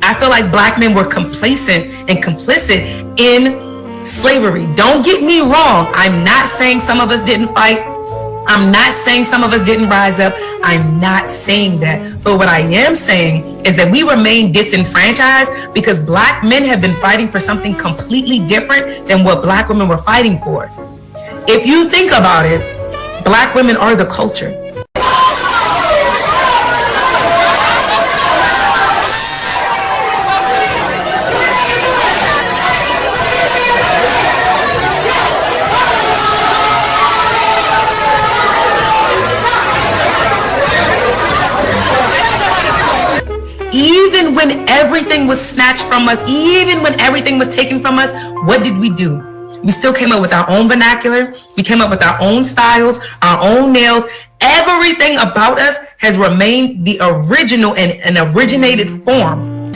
I feel like black men were complacent and complicit in slavery. Don't get me wrong. I'm not saying some of us didn't fight. I'm not saying some of us didn't rise up. I'm not saying that. But what I am saying is that we remain disenfranchised because black men have been fighting for something completely different than what black women were fighting for. If you think about it, black women are the culture. Even when everything was snatched from us, even when everything was taken from us, what did we do? We still came up with our own vernacular. We came up with our own styles, our own nails. Everything about us has remained the original and an originated form.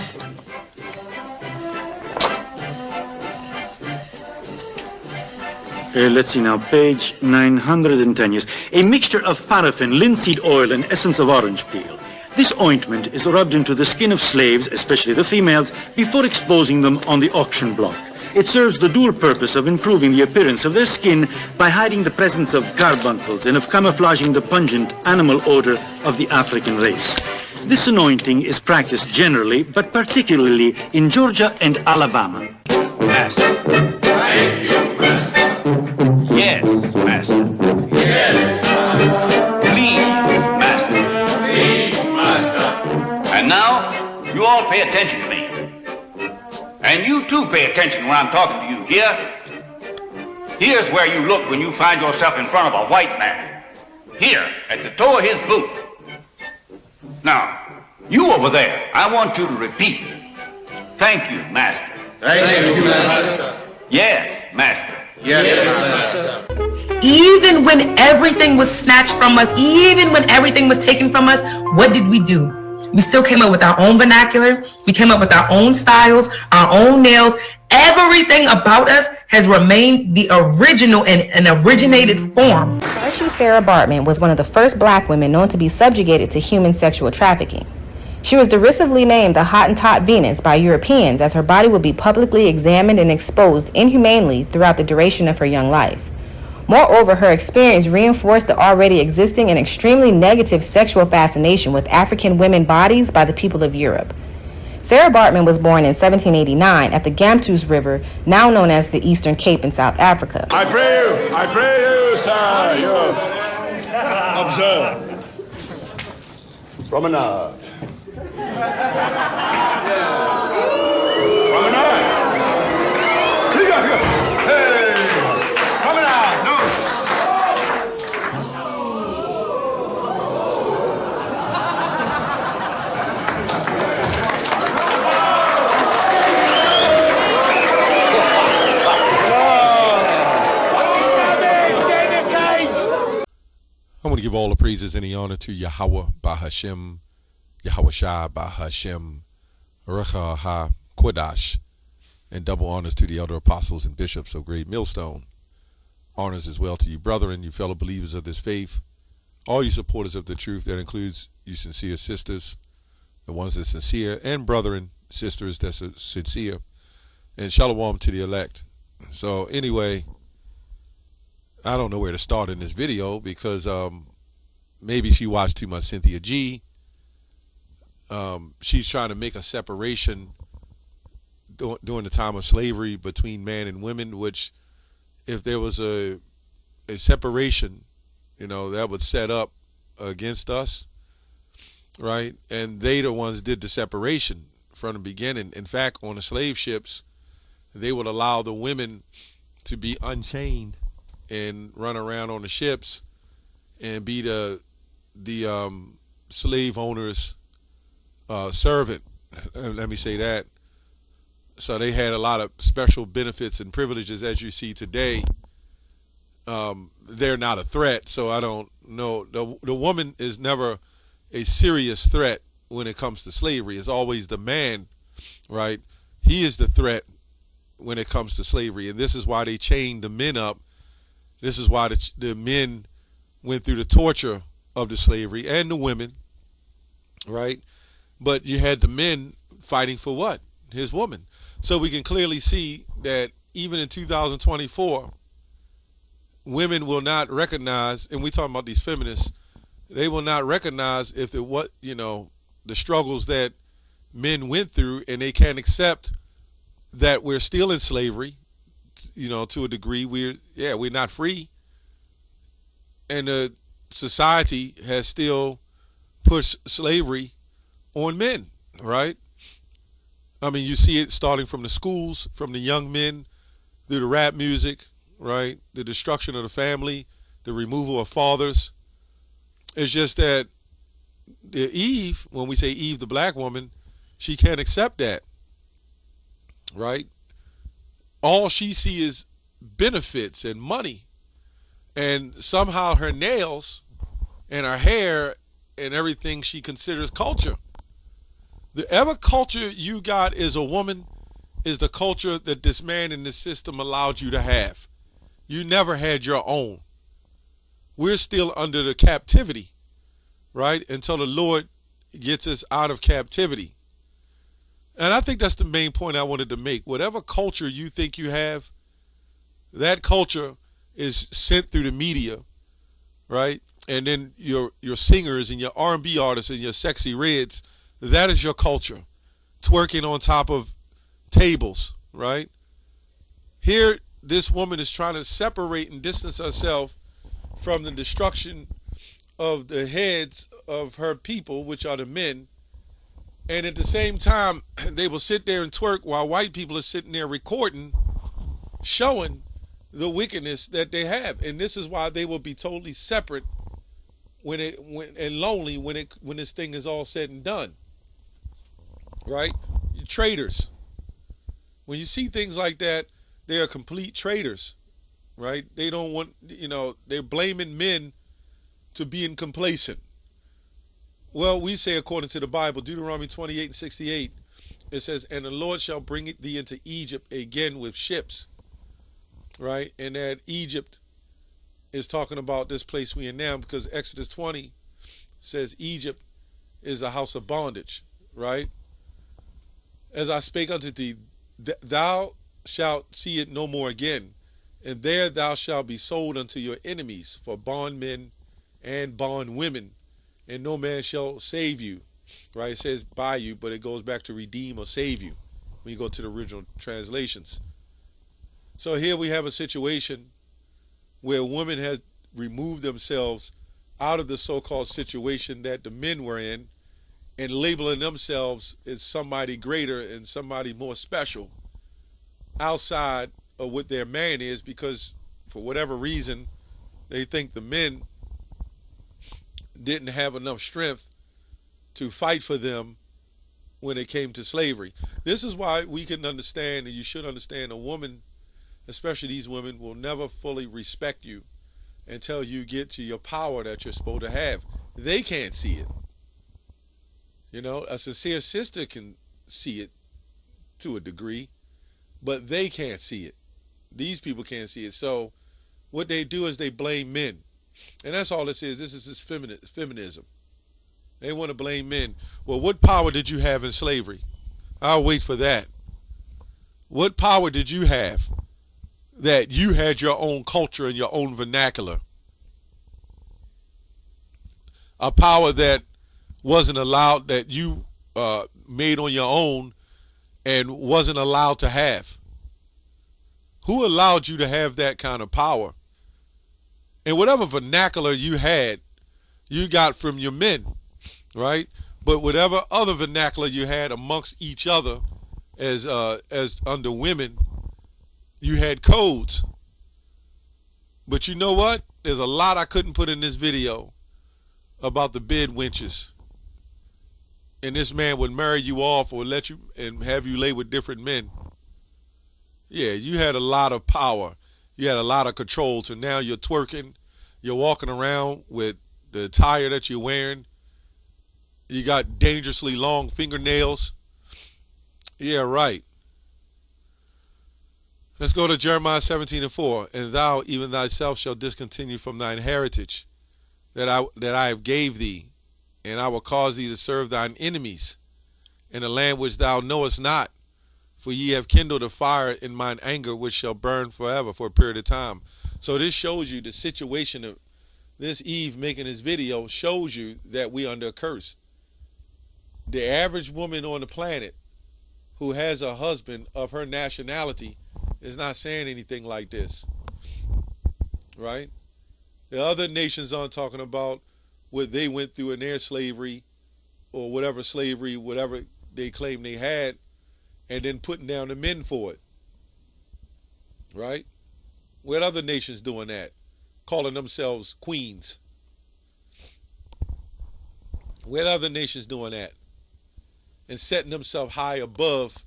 Let's see now, page 910, yes. A mixture of paraffin, linseed oil, and essence of orange peel. This ointment is rubbed into the skin of slaves, especially the females, before exposing them on the auction block. It serves the dual purpose of improving the appearance of their skin by hiding the presence of carbuncles and of camouflaging the pungent animal odor of the African race. This anointing is practiced generally, but particularly in Georgia and Alabama. Master. Thank you, Master. Yes, Master. Yes, Master. Please, Master. Please, Master. And now, you all pay attention to me. And you too pay attention when I'm talking to you. Here's where you look when you find yourself in front of a white man. Here, at the toe of his boot. Now, you over there, I want you to repeat. Thank you, Master. Thank you, Master. Yes, Master. Yes, Master. Even when everything was snatched from us, even when everything was taken from us, what did we do? We still came up with our own vernacular. We came up with our own styles, our own nails. Everything about us has remained the original and an originated form. Saoirse Sarah Baartman was one of the first black women known to be subjugated to human sexual trafficking. She was derisively named the Hottentot Venus by Europeans, as her body would be publicly examined and exposed inhumanely throughout the duration of her young life. Moreover, her experience reinforced the already existing and extremely negative sexual fascination with African women bodies by the people of Europe. Sarah Baartman was born in 1789 at the Gamtoos River, now known as the Eastern Cape in South Africa. I pray you, sir, you observe. Promenade. Promenade. Hey, promenade, no. I want to give all the praises and the honor to Yahweh Bahashem, Yahweh Shai Bahashem, Recha Ha Kodash, and double honors to the elder apostles and bishops of Great Millstone. Honors as well to you, brethren, you fellow believers of this faith, all you supporters of the truth. That includes you sincere sisters, the ones that are sincere, and brethren, sisters that are sincere, and shalom to the elect. So anyway, I don't know where to start in this video because maybe she watched too much Cynthia G. She's trying to make a separation during the time of slavery between man and women, which if there was a separation, that would set up against us, right? And they the ones did the separation from the beginning. In fact, on the slave ships, they would allow the women to be unchained and run around on the ships and be the slave owner's servant. Let me say that. So they had a lot of special benefits and privileges, as you see today. They're not a threat, so I don't know. The woman is never a serious threat when it comes to slavery. It's always the man, right? He is the threat when it comes to slavery, and this is why they chained the men up. This is why the men went through the torture of the slavery, and the women, right? But you had the men fighting for what? His woman. So we can clearly see that even in 2024, women will not recognize, and we talking about these feminists, they will not recognize if the struggles that men went through, and they can't accept that we're still in slavery, to a degree. We're not free, and the society has still pushed slavery on men, right? I mean, you see it starting from the schools, from the young men, through the rap music, right? The destruction of the family, the removal of fathers. It's just that Eve, when we say Eve, the black woman, she can't accept that, right? All she sees is benefits and money. And somehow her nails and her hair and everything she considers culture. The ever culture you got as a woman is the culture that this man in this system allowed you to have. You never had your own. We're still under the captivity, right? Until the Lord gets us out of captivity. And I think that's the main point I wanted to make. Whatever culture you think you have, that culture is sent through the media, right? And then your singers and your R&B artists and your sexy reds, that is your culture. Twerking on top of tables, right? Here, this woman is trying to separate and distance herself from the destruction of the heads of her people, which are the men. And at the same time, they will sit there and twerk while white people are sitting there recording, showing the wickedness that they have. And this is why they will be totally separate and lonely when this thing is all said and done. Right? Traitors. When you see things like that, they are complete traitors. Right? They don't want, they're blaming men to being complacent. Well, we say according to the Bible, Deuteronomy 28:68, it says, and the Lord shall bring thee into Egypt again with ships. Right? And that Egypt is talking about this place we are now, because Exodus 20 says Egypt is a house of bondage. Right? As I spake unto thee, thou shalt see it no more again, and there thou shalt be sold unto your enemies for bondmen and bondwomen, and no man shall save you. Right? It says buy you, but it goes back to redeem or save you when you go to the original translations. So here we have a situation where women have removed themselves out of the so-called situation that the men were in, and labeling themselves as somebody greater and somebody more special outside of what their man is, because for whatever reason they think the men didn't have enough strength to fight for them when it came to slavery. This is why we can understand, and you should understand, a woman, especially these women, will never fully respect you until you get to your power that you're supposed to have. They can't see it. A sincere sister can see it to a degree, but they can't see it. These people can't see it. So what they do is they blame men. And that's all this is. This is this feminism. They want to blame men. Well, what power did you have in slavery? I'll wait for that. What power did you have that you had your own culture and your own vernacular? A power that wasn't allowed, that you made on your own and wasn't allowed to have. Who allowed you to have that kind of power? And whatever vernacular you had, you got from your men, right? But whatever other vernacular you had amongst each other as under women, you had codes. But you know what? There's a lot I couldn't put in this video about the bed wenches. And this man would marry you off or let you and have you lay with different men. Yeah, you had a lot of power. You had a lot of control. So now you're twerking. You're walking around with the attire that you're wearing. You got dangerously long fingernails. Yeah, right. Let's go to Jeremiah 17:4. And thou, even thyself, shalt discontinue from thine heritage that I have gave thee, and I will cause thee to serve thine enemies, in a land which thou knowest not, for ye have kindled a fire in mine anger, which shall burn forever, for a period of time. So this shows you the situation of this Eve making this video, shows you that we under a curse. The average woman on the planet who has a husband of her nationality is not saying anything like this, right? The other nations aren't talking about what they went through in their slavery, or whatever slavery, whatever they claim they had, and then putting down the men for it, right? What other nations doing that? Calling themselves queens. What other nations doing that? And setting themselves high above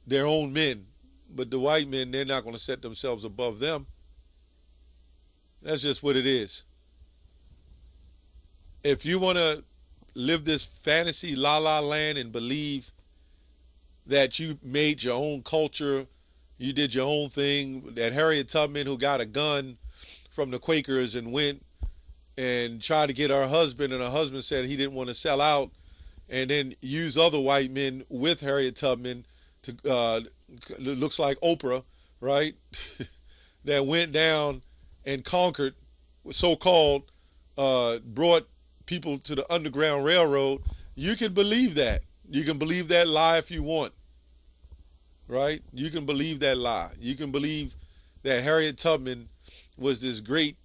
their own men. But the white men, they're not going to set themselves above them. That's just what it is. If you want to live this fantasy la-la land and believe that you made your own culture, you did your own thing, that Harriet Tubman, who got a gun from the Quakers and went and tried to get her husband, and her husband said he didn't want to sell out, and then use other white men with Harriet Tubman to, looks like Oprah, right? That went down and conquered, so-called, brought people to the Underground Railroad. You can believe that. You can believe that lie if you want, right? You can believe that lie. You can believe that Harriet Tubman was this great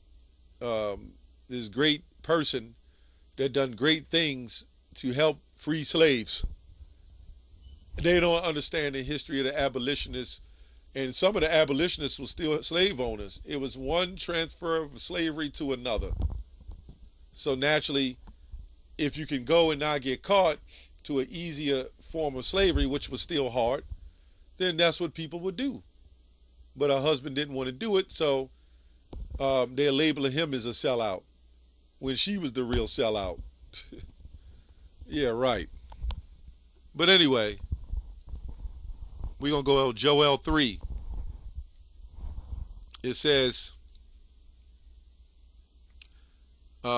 person that done great things to help free slaves. They don't understand the history of the abolitionists, and some of the abolitionists were still slave owners. It was one transfer of slavery to another. So naturally, if you can go and not get caught to an easier form of slavery, which was still hard, then that's what people would do. But her husband didn't want to do it, so they're labeling him as a sellout when she was the real sellout. Yeah, right. But anyway, we're going to go to Joel 3. It says, 3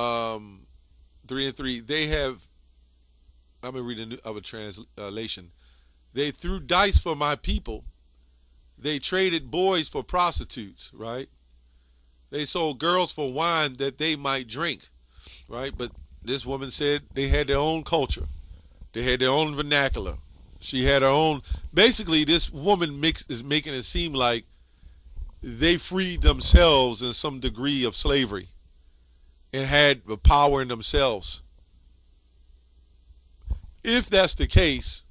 and 3, they have, I'm going to read a new other translation. They threw dice for my people. They traded boys for prostitutes, right? They sold girls for wine that they might drink, right? But this woman said they had their own culture. They had their own vernacular. She had her own. Basically, this woman is making it seem like they freed themselves in some degree of slavery and had the power in themselves. If that's the case,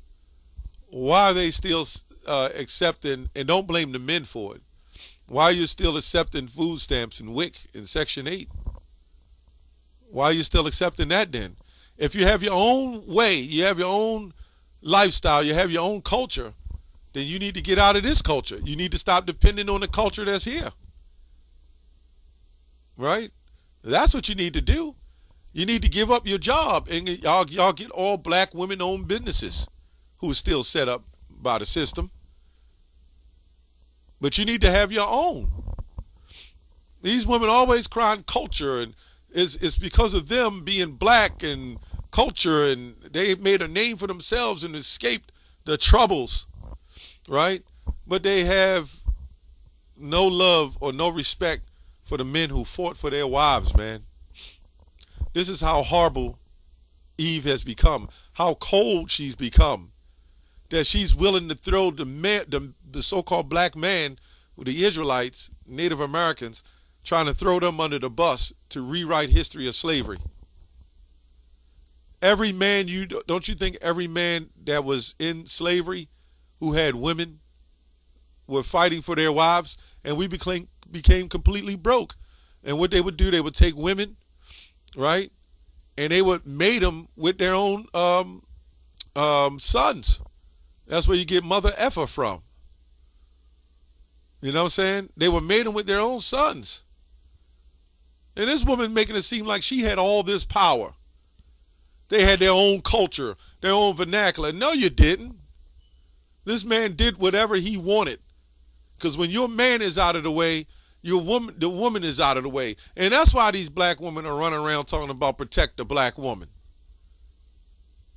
why are they still accepting, and don't blame the men for it, why are you still accepting food stamps and WIC in Section 8? Why are you still accepting that then? If you have your own way, you have your own lifestyle, you have your own culture, then you need to get out of this culture. You need to stop depending on the culture that's here. Right? That's what you need to do. You need to give up your job, and y'all get all black women-owned businesses who are still set up by the system. But you need to have your own. These women always crying culture, and it's because of them being black and culture, and they made a name for themselves and escaped the troubles, right? But they have no love or no respect for the men who fought for their wives, man. This is how horrible Eve has become, how cold she's become, that she's willing to throw the so-called black man, the Israelites, Native Americans, trying to throw them under the bus to rewrite history of slavery. Every man, don't you think every man that was in slavery who had women were fighting for their wives, and we became completely broke? And what they would do, they would take women, right, and they would mate them with their own sons. That's where you get mother effer from. You know what I'm saying? They were mating with their own sons. And this woman making it seem like she had all this power. They had their own culture, their own vernacular. No, you didn't. This man did whatever he wanted. Because when your man is out of the way, the woman is out of the way. And that's why these black women are running around talking about protect the black woman.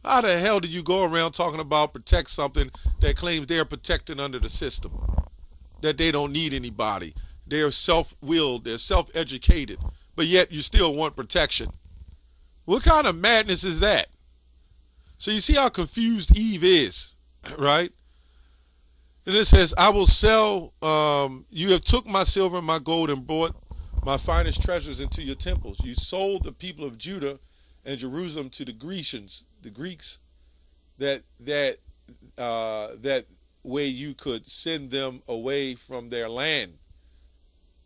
How the hell do you go around talking about protect something that claims they're protected under the system? That they don't need anybody. They're self-willed, they're self-educated, but yet you still want protection. What kind of madness is that? So you see how confused Eve is, right? And it says, I will sell, you have took my silver and my gold and brought my finest treasures into your temples. You sold the people of Judah and Jerusalem to the Grecians, the Greeks, that way you could send them away from their land.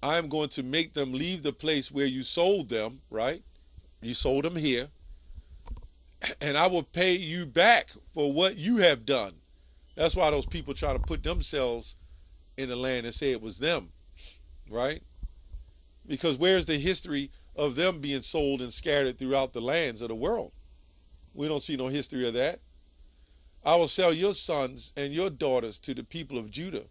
I'm going to make them leave the place where you sold them, right? You sold them here. And I will pay you back for what you have done. That's why those people try to put themselves in the land and say it was them, right? Because where's the history of them being sold and scattered throughout the lands of the world? We don't see no history of that. I will sell your sons and your daughters to the people of Judah.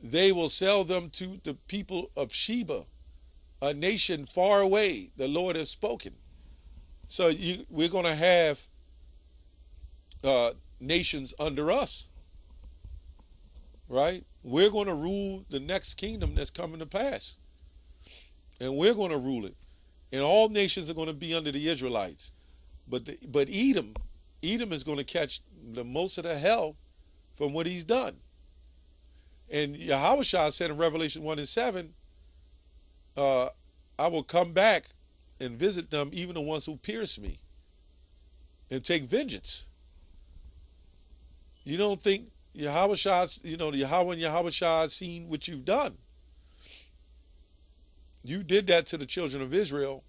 They will sell them to the people of Sheba, a nation far away. The Lord has spoken. So we're going to have nations under us, right? We're going to rule the next kingdom that's coming to pass. And we're going to rule it. And all nations are going to be under the Israelites. But Edom is going to catch the most of the hell from what he's done. And Yahushua said in Revelation 1:7, I will come back and visit them, even the ones who pierce me, and take vengeance. You don't think Yahushua, Yahweh and Yahushua seen what you've done? You did that to the children of Israel,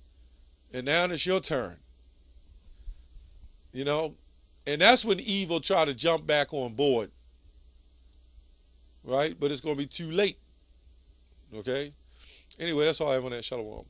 and now it's your turn. And that's when evil try to jump back on board, right? But it's going to be too late, okay? Anyway, that's all I have on that. Shalom.